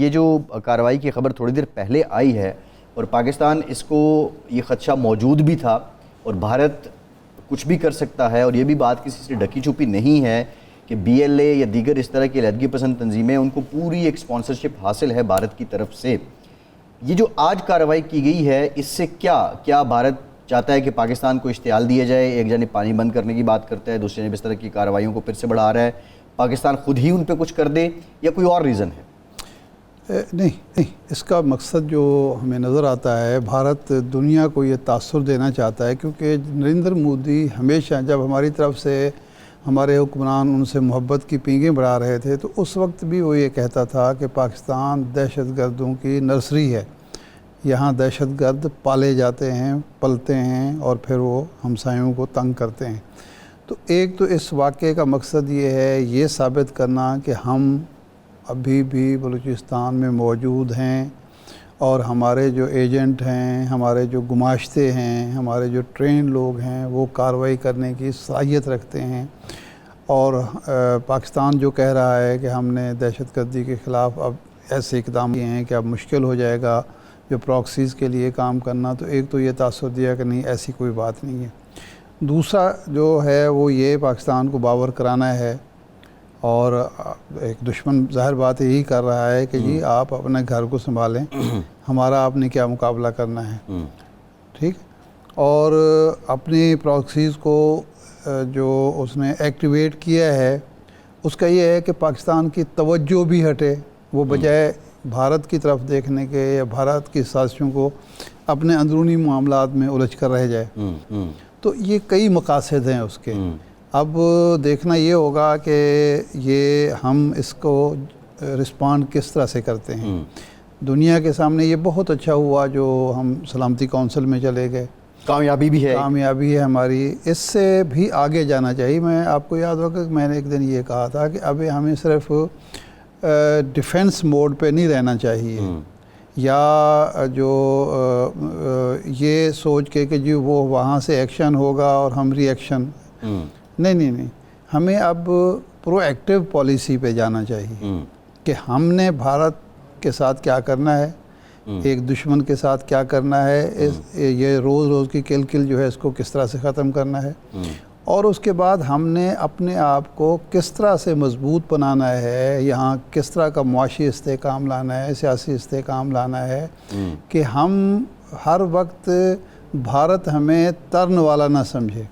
یہ جو کارروائی کی خبر تھوڑی دیر پہلے آئی ہے اور پاکستان اس کو یہ خدشہ موجود بھی تھا اور بھارت کچھ بھی کر سکتا ہے، اور یہ بھی بات کسی سے ڈھکی چھپی نہیں ہے کہ بی ایل اے یا دیگر اس طرح کی علیحدگی پسند تنظیمیں ان کو پوری ایک اسپانسرشپ حاصل ہے بھارت کی طرف سے۔ یہ جو آج کارروائی کی گئی ہے اس سے کیا بھارت چاہتا ہے کہ پاکستان کو اشتعال دیا جائے؟ ایک جانب پانی بند کرنے کی بات کرتا ہے، دوسری جانب اس طرح کی کارروائیوں کو پھر سے بڑھا رہا ہے، پاکستان خود ہی ان پہ کچھ کر دے یا کوئی اور ریزن ہے؟ نہیں، اس کا مقصد جو ہمیں نظر آتا ہے، بھارت دنیا کو یہ تاثر دینا چاہتا ہے، کیونکہ نریندر مودی ہمیشہ جب ہماری طرف سے ہمارے حکمران ان سے محبت کی پینگیں بڑھا رہے تھے تو اس وقت بھی وہ یہ کہتا تھا کہ پاکستان دہشت گردوں کی نرسری ہے، یہاں دہشت گرد پالے جاتے ہیں، پلتے ہیں اور پھر وہ ہمسایوں کو تنگ کرتے ہیں۔ تو ایک تو اس واقعے کا مقصد یہ ہے یہ ثابت کرنا کہ ہم ابھی بھی بلوچستان میں موجود ہیں اور ہمارے جو ایجنٹ ہیں، ہمارے جو گماشتے ہیں، ہمارے جو ٹرین لوگ ہیں وہ کارروائی کرنے کی صلاحیت رکھتے ہیں، اور پاکستان جو کہہ رہا ہے کہ ہم نے دہشت گردی کے خلاف اب ایسے اقدام کیے ہیں کہ اب مشکل ہو جائے گا جو پراکسیز کے لیے کام کرنا، تو ایک تو یہ تاثر دیا کہ نہیں، ایسی کوئی بات نہیں ہے۔ دوسرا جو ہے وہ یہ پاکستان کو باور کرانا ہے، اور ایک دشمن ظاہر بات یہی کر رہا ہے کہ جی آپ اپنے گھر کو سنبھالیں، ہمارا آپ نے کیا مقابلہ کرنا ہے، ٹھیک، اور اپنی پراکسیز کو جو اس نے ایکٹیویٹ کیا ہے اس کا یہ ہے کہ پاکستان کی توجہ بھی ہٹے، وہ بجائے بھارت کی طرف دیکھنے کے یا بھارت کی سازشوں کو اپنے اندرونی معاملات میں الجھ کر رہ جائے۔ تو یہ کئی مقاصد ہیں اس کے۔ اب دیکھنا یہ ہوگا کہ یہ ہم اس کو رسپانڈ کس طرح سے کرتے ہیں۔ دنیا کے سامنے یہ بہت اچھا ہوا جو ہم سلامتی کونسل میں چلے گئے، کامیابی بھی ہے ہماری، اس سے بھی آگے جانا چاہیے۔ میں آپ کو یاد ہوگا کہ میں نے ایک دن یہ کہا تھا کہ ابھی ہمیں صرف ڈیفنس موڈ پہ نہیں رہنا چاہیے، یا جو یہ سوچ کے کہ جی وہ وہاں سے ایکشن ہوگا اور ہم ری ایکشن، نہیں، ہمیں اب پرو ایکٹیو پالیسی پہ جانا چاہیے کہ ہم نے بھارت کے ساتھ کیا کرنا ہے، ایک دشمن کے ساتھ کیا کرنا ہے، یہ روز کی کل جو ہے اس کو کس طرح سے ختم کرنا ہے، اور اس کے بعد ہم نے اپنے آپ کو کس طرح سے مضبوط بنانا ہے، یہاں کس طرح کا معاشی استحکام لانا ہے، سیاسی استحکام لانا ہے کہ ہم ہر وقت بھارت ہمیں ترن والا نہ سمجھے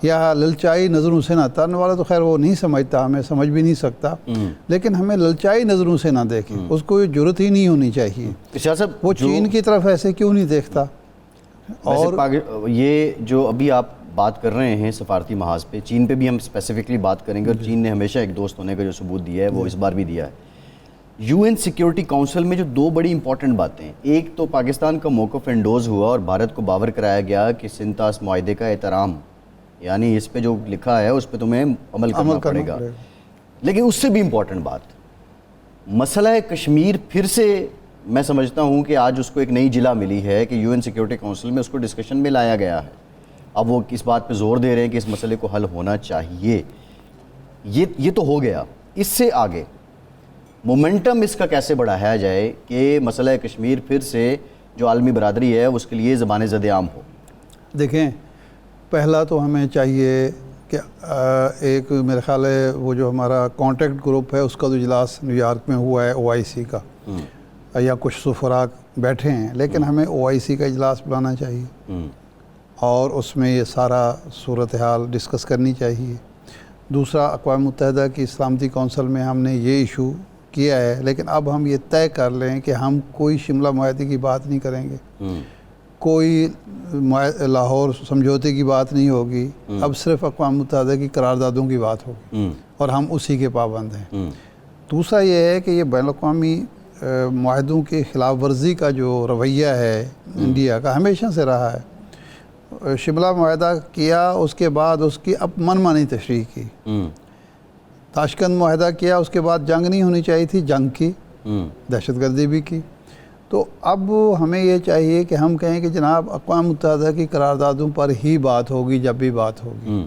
یا للچائی نظروں سے نہ، ترن والا تو خیر وہ نہیں سمجھتا، ہمیں سمجھ بھی نہیں سکتا، لیکن ہمیں للچائی نظروں سے نہ دیکھیں، اس کو یہ جرت ہی نہیں ہونی چاہیے۔ وہ چین کی طرف ایسے کیوں نہیں دیکھتا؟ اور یہ جو ابھی آپ بات کر رہے ہیں سفارتی محاذ پہ، چین پہ بھی ہم اسپیسیفکلی بات کریں گے، اور چین نے ہمیشہ ایک دوست ہونے کا جو ثبوت دیا ہے وہ اس بار بھی دیا ہے۔ یو این سیکیورٹی کونسل میں جو دو بڑی امپورٹنٹ باتیں، ایک تو پاکستان کا موقف انڈوز ہوا اور بھارت کو باور کرایا گیا کہ سنتاس معاہدے کا احترام، یعنی اس پہ جو لکھا ہے اس پہ تمہیں عمل کرنا پڑے گا۔ لیکن اس سے بھی امپورٹنٹ بات، مسئلہ کشمیر پھر سے میں سمجھتا ہوں کہ آج اس کو ایک نئی جلا ملی ہے کہ یو این سیکیورٹی کونسل میں اس کو ڈسکشن میں لایا گیا ہے۔ اب وہ کس بات پہ زور دے رہے ہیں کہ اس مسئلے کو حل ہونا چاہیے، یہ تو ہو گیا۔ اس سے آگے مومنٹم اس کا کیسے بڑھایا جائے کہ مسئلہ کشمیر پھر سے جو عالمی برادری ہے اس کے لیے زبان زد عام ہو؟ دیکھیں، پہلا تو ہمیں چاہیے کہ ایک میرے خیال ہے وہ جو ہمارا کانٹیکٹ گروپ ہے اس کا تو اجلاس نیو یارک میں ہوا ہے OIC کا، یا کچھ سفراء بیٹھے ہیں، لیکن ہمیں OIC کا اجلاس بلانا چاہیے اور اس میں یہ سارا صورتحال ڈسکس کرنی چاہیے۔ دوسرا، اقوام متحدہ کی سلامتی کونسل میں ہم نے یہ ایشو کیا ہے، لیکن اب ہم یہ طے کر لیں کہ ہم کوئی شملہ معاہدے کی بات نہیں کریں گے، کوئی لاہور سمجھوتے کی بات نہیں ہوگی، اب صرف اقوام متحدہ کی قراردادوں کی بات ہوگی اور ہم اسی کے پابند ہیں۔ دوسرا یہ ہے کہ یہ بین الاقوامی معاہدوں کی خلاف ورزی کا جو رویہ ہے انڈیا کا ہمیشہ سے رہا ہے۔ شملہ معاہدہ کیا، اس کے بعد اس کی اب من مانی تشریح کی، تاشکند معاہدہ کیا، اس کے بعد جنگ نہیں ہونی چاہیے تھی، جنگ کی، دہشت گردی بھی کی۔ تو اب ہمیں یہ چاہیے کہ ہم کہیں کہ جناب اقوام متحدہ کی قراردادوں پر ہی بات ہوگی جب بھی بات ہوگی،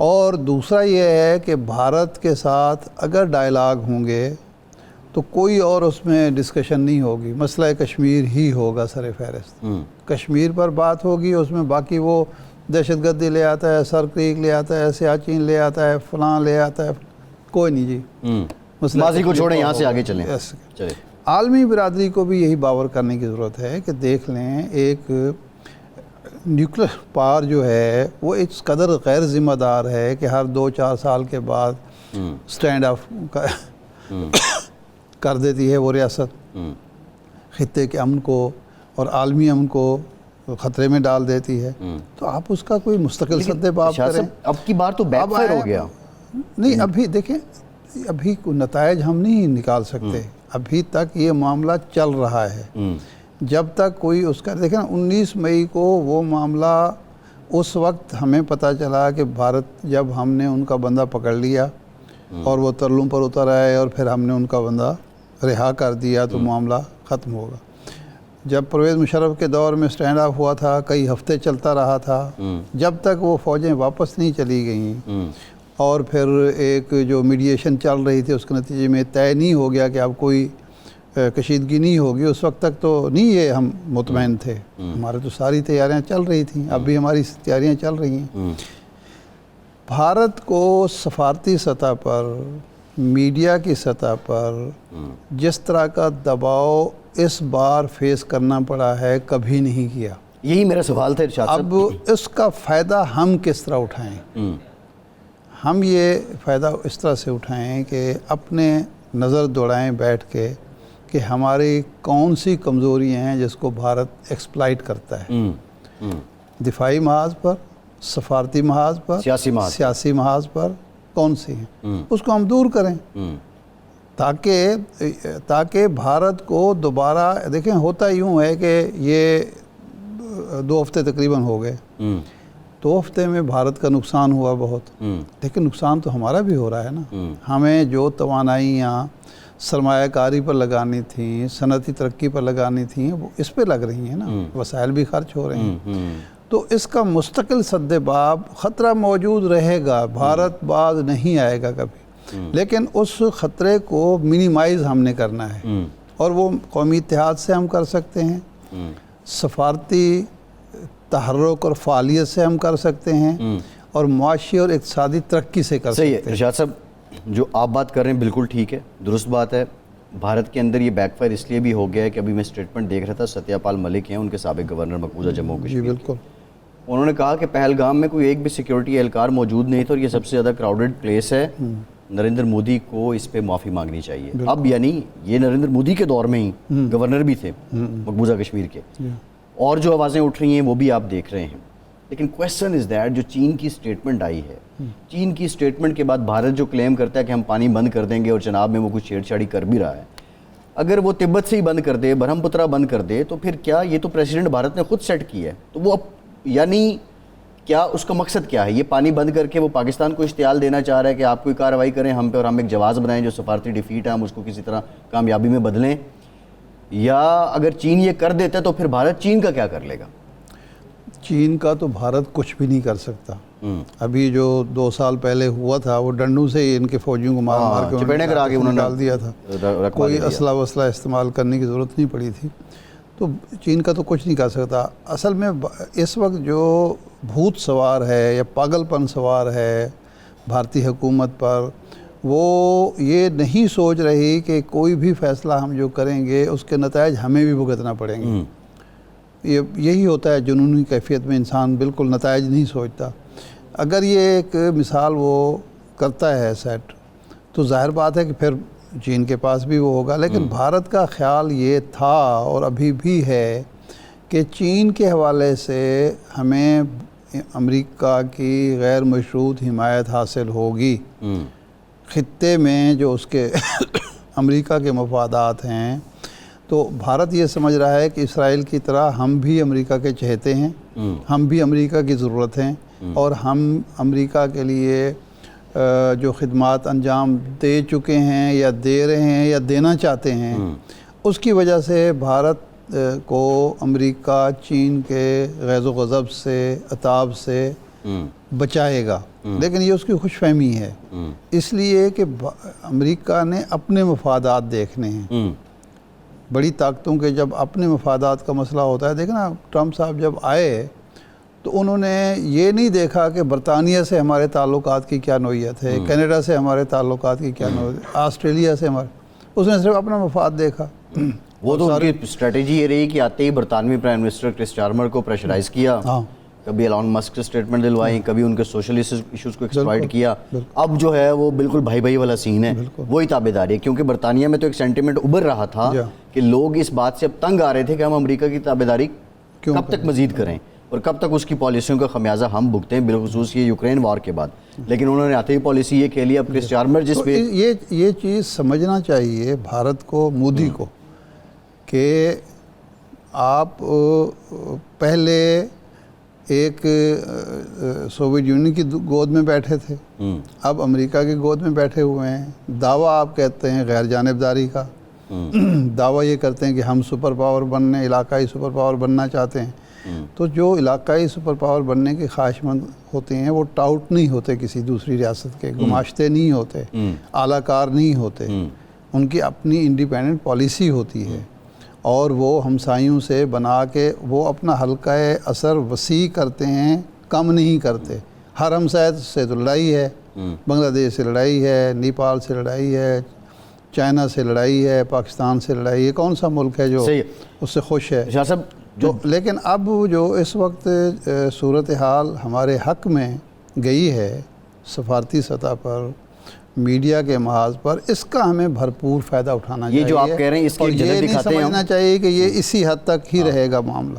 اور دوسرا یہ ہے کہ بھارت کے ساتھ اگر ڈائیلاگ ہوں گے تو کوئی اور اس میں ڈسکشن نہیں ہوگی، مسئلہ کشمیر ہی ہوگا سر فہرست. کشمیر پر بات ہوگی، اس میں باقی وہ دہشت گردی لے آتا ہے، سر کریک لے آتا ہے، سیاچین لے آتا ہے، فلاں لے آتا ہے، کوئی نہیں جی. ماضی کو چھوڑیں، یہاں سے آگے چلیں. چلیں. عالمی برادری کو بھی یہی باور کرنے کی ضرورت ہے کہ دیکھ لیں ایک نیوکلیر پاور جو ہے وہ اس قدر غیر ذمہ دار ہے کہ ہر 2-4 سال کے بعد سٹینڈ آف کر دیتی ہے وہ ریاست، خطے کے امن کو اور عالمی امن کو خطرے میں ڈال دیتی ہے. تو آپ اس کا کوئی مستقل سدباب کریں. اب کی بار تو بیک فائر ہو گیا. نہیں ابھی دیکھیں، ابھی کوئی نتائج ہم نہیں نکال سکتے، ابھی تک یہ معاملہ چل رہا ہے. جب تک کوئی اس کا دیکھیں 19 مئی کو وہ معاملہ، اس وقت ہمیں پتہ چلا کہ بھارت، جب ہم نے ان کا بندہ پکڑ لیا اور وہ ترلوں پر اتر آئے اور پھر ہم نے ان کا بندہ رہا کر دیا تو معاملہ ختم ہوگا. جب پرویز مشرف کے دور میں سٹینڈ آف ہوا تھا، کئی ہفتے چلتا رہا تھا، جب تک وہ فوجیں واپس نہیں چلی گئیں اور پھر ایک جو میڈیشن چل رہی تھی اس کے نتیجے میں طے نہیں ہو گیا کہ اب کوئی کشیدگی نہیں ہوگی، اس وقت تک تو نہیں یہ ہم مطمئن تھے. ہمارے تو ساری تیاریاں چل رہی تھیں، اب بھی ہماری تیاریاں چل رہی ہیں. بھارت کو سفارتی سطح پر، میڈیا کی سطح پر جس طرح کا دباؤ اس بار فیس کرنا پڑا ہے کبھی نہیں کیا. یہی میرا سوال تھا ارشاد صاحب. اب اس کا فائدہ ہم کس طرح اٹھائیں؟ ہم یہ فائدہ اس طرح سے اٹھائیں کہ اپنے نظر دوڑائیں بیٹھ کے کہ ہماری کون سی کمزوریاں ہیں جس کو بھارت ایکسپلائٹ کرتا ہے، دفاعی محاذ پر، سفارتی محاذ پر، سیاسی محاذ پر کون سی ہیں، اس کو ہم دور کریں تاکہ بھارت کو دوبارہ، دیکھیں ہوتا یوں ہے کہ یہ 2 ہفتے تقریباً ہو گئے، 2 ہفتے میں بھارت کا نقصان ہوا بہت، لیکن نقصان تو ہمارا بھی ہو رہا ہے نا. ہمیں جو توانائیاں سرمایہ کاری پر لگانی تھیں، صنعتی ترقی پر لگانی تھیں، وہ اس پہ لگ رہی ہیں نا، وسائل بھی خرچ ہو رہے ہیں. تو اس کا مستقل سدباب خطرہ موجود رہے گا، بھارت باز نہیں آئے گا کبھی، لیکن اس خطرے کو منیمائز ہم نے کرنا ہے، اور وہ قومی اتحاد سے ہم کر سکتے ہیں، سفارتی تحرک اور فعالیت سے ہم کر سکتے ہیں، اور معاشی اور اقتصادی ترقی سے کر سکتے ہیں. صحیح ہے ارشاد صاحب، جو آپ بات کر رہے ہیں بالکل ٹھیک ہے، درست بات ہے. بھارت کے اندر یہ بیک فائر اس لیے بھی ہو گیا ہے کہ ابھی میں اسٹیٹمنٹ دیکھ رہا تھا، ستیہ پال ملک ہیں ان کے سابق گورنر مقبوضہ جموں کشمیر. جی بالکل. انہوں نے کہا کہ پہلگام میں کوئی ایک بھی سیکیورٹی اہلکار موجود نہیں تھا اور یہ سب سے زیادہ کراؤڈڈ پلیس ہے، نریندر مودی کو اس پہ معافی مانگنی چاہیے. اب یعنی یہ نریندر مودی کے دور میں ہی گورنر بھی تھے مقبوضہ کشمیر کے، اور جو آوازیں اٹھ رہی ہیں وہ بھی آپ دیکھ رہے ہیں. لیکن کویسچن از دیٹ جو چین کی سٹیٹمنٹ آئی ہے، چین کی سٹیٹمنٹ کے بعد بھارت جو کلیم کرتا ہے کہ ہم پانی بند کر دیں گے اور جناب میں وہ کچھ چھیڑ چھاڑی کر بھی رہا ہے، اگر وہ تبت سے ہی بند کر دے، برہم پترا بند کر دے، تو پھر کیا یہ تو پریزیڈنٹ بھارت نے خود سیٹ کی ہے، تو وہ اب یعنی کیا اس کا مقصد کیا ہے؟ یہ پانی بند کر کے وہ پاکستان کو اشتعال دینا چاہ رہا ہے کہ آپ کوئی کارروائی کریں ہم پہ اور ہم ایک جواز بنائیں جو سفارتی ڈیفیٹ ہے ہم اس کو کسی طرح کامیابی میں بدلیں، یا اگر چین یہ کر دیتا ہے تو پھر بھارت چین کا کیا کر لے گا؟ چین کا تو بھارت کچھ بھی نہیں کر سکتا. ابھی جو 2 سال پہلے ہوا تھا وہ ڈنڈوں سے ہی ان کے فوجیوں کو مار مار کے انہوں نے ڈال دیا تھا، کوئی اسلحہ وسلح استعمال کرنے کی ضرورت نہیں پڑی تھی. تو چین کا تو کچھ نہیں کر سکتا. اصل میں اس وقت جو بھوت سوار ہے یا پاگل پن سوار ہے بھارتی حکومت پر، وہ یہ نہیں سوچ رہی کہ کوئی بھی فیصلہ ہم جو کریں گے اس کے نتائج ہمیں بھی بھگتنا پڑیں گے. یہی ہوتا ہے جنونی کیفیت میں، انسان بالکل نتائج نہیں سوچتا. اگر یہ ایک مثال وہ کرتا ہے سیٹ، تو ظاہر بات ہے کہ پھر چین کے پاس بھی وہ ہوگا. لیکن بھارت کا خیال یہ تھا اور ابھی بھی ہے کہ چین کے حوالے سے ہمیں امریکہ کی غیر مشروط حمایت حاصل ہوگی. خطے میں جو اس کے امریکہ کے مفادات ہیں، تو بھارت یہ سمجھ رہا ہے کہ اسرائیل کی طرح ہم بھی امریکہ کے چہتے ہیں، ہم بھی امریکہ کی ضرورت ہیں، اور ہم امریکہ کے لیے جو خدمات انجام دے چکے ہیں یا دے رہے ہیں یا دینا چاہتے ہیں، اس کی وجہ سے بھارت کو امریکہ چین کے غیظ و غضب سے، عتاب سے بچائے گا، لیکن یہ اس کی خوش فہمی ہے، اس لیے کہ امریکہ نے اپنے مفادات دیکھنے ہیں۔ بڑی طاقتوں کے جب اپنے مفادات کا مسئلہ ہوتا ہے، دیکھنا ٹرمپ صاحب جب آئے تو انہوں نے یہ نہیں دیکھا کہ برطانیہ سے ہمارے تعلقات کی کیا نوعیت ہے، کینیڈا سے ہمارے تعلقات کی کیا نوعیت ہے، آسٹریلیا سے ہمارے، اس نے صرف اپنا مفاد دیکھا۔ وہ تو ان کی اسٹریٹجی یہ رہی کہ آتے ہی برطانوی پرائم منسٹر کرس چارمر کو پریشرائز کیا، کبھی ایلان مسک سے اسٹیٹمنٹ دلوائی، کبھی ان کے سوشل ایشوز کو ایکسپلائٹ کیا۔ اب جو ہے وہ بالکل بھائی بھائی والا سین ہے، وہی تابع داری ہے، کیونکہ برطانیہ میں تو ایک سینٹیمنٹ ابھر رہا تھا کہ لوگ اس بات سے اب تنگ آ رہے تھے کہ ہم امریکہ کی تابع داری کب تک مزید کریں اور کب تک اس کی پالیسیوں کا خمیازہ ہم بھگتیں، بالخصوص یہ یوکرین وار کے بعد۔ لیکن انہوں نے آتے ہی پالیسی یہ کہہ لی، اب کرس چارمر جس پہ یہ چیز سمجھنا چاہیے بھارت کو، مودی کو، کہ آپ پہلے ایک سوویت یونین کی گود میں بیٹھے تھے، اب امریکہ کی گود میں بیٹھے ہوئے ہیں۔ دعویٰ آپ کہتے ہیں غیر جانبداری کا، دعویٰ یہ کرتے ہیں کہ ہم سپر پاور بننے، علاقائی سپر پاور بننا چاہتے ہیں۔ تو جو علاقائی سپر پاور بننے کے خواہش مند ہوتے ہیں وہ ٹاؤٹ نہیں ہوتے کسی دوسری ریاست کے، گماشتے نہیں ہوتے، اعلیٰ کار نہیں ہوتے، ان کی اپنی انڈیپینڈنٹ پالیسی ہوتی ہے، اور وہ ہمسایوں سے بنا کے وہ اپنا حلقہ اثر وسیع کرتے ہیں، کم نہیں کرتے۔ ہر ہمسائے سے تو لڑائی ہے، بنگلہ دیش سے لڑائی ہے، نیپال سے لڑائی ہے، چائنا سے لڑائی ہے، پاکستان سے لڑائی ہے، کون سا ملک ہے جو اس سے خوش ہے؟ شاہ صاحب لیکن اب جو اس وقت صورتحال ہمارے حق میں گئی ہے سفارتی سطح پر، میڈیا کے محاذ پر، اس کا ہمیں بھرپور فائدہ اٹھانا چاہیے۔ یہ جو آپ کہہ رہے ہیں اس کی اور جدت یہ نہیں دکھاتے ہیں ہم۔ سمجھنا چاہیے کہ یہ اسی حد تک ہی رہے گا معاملہ۔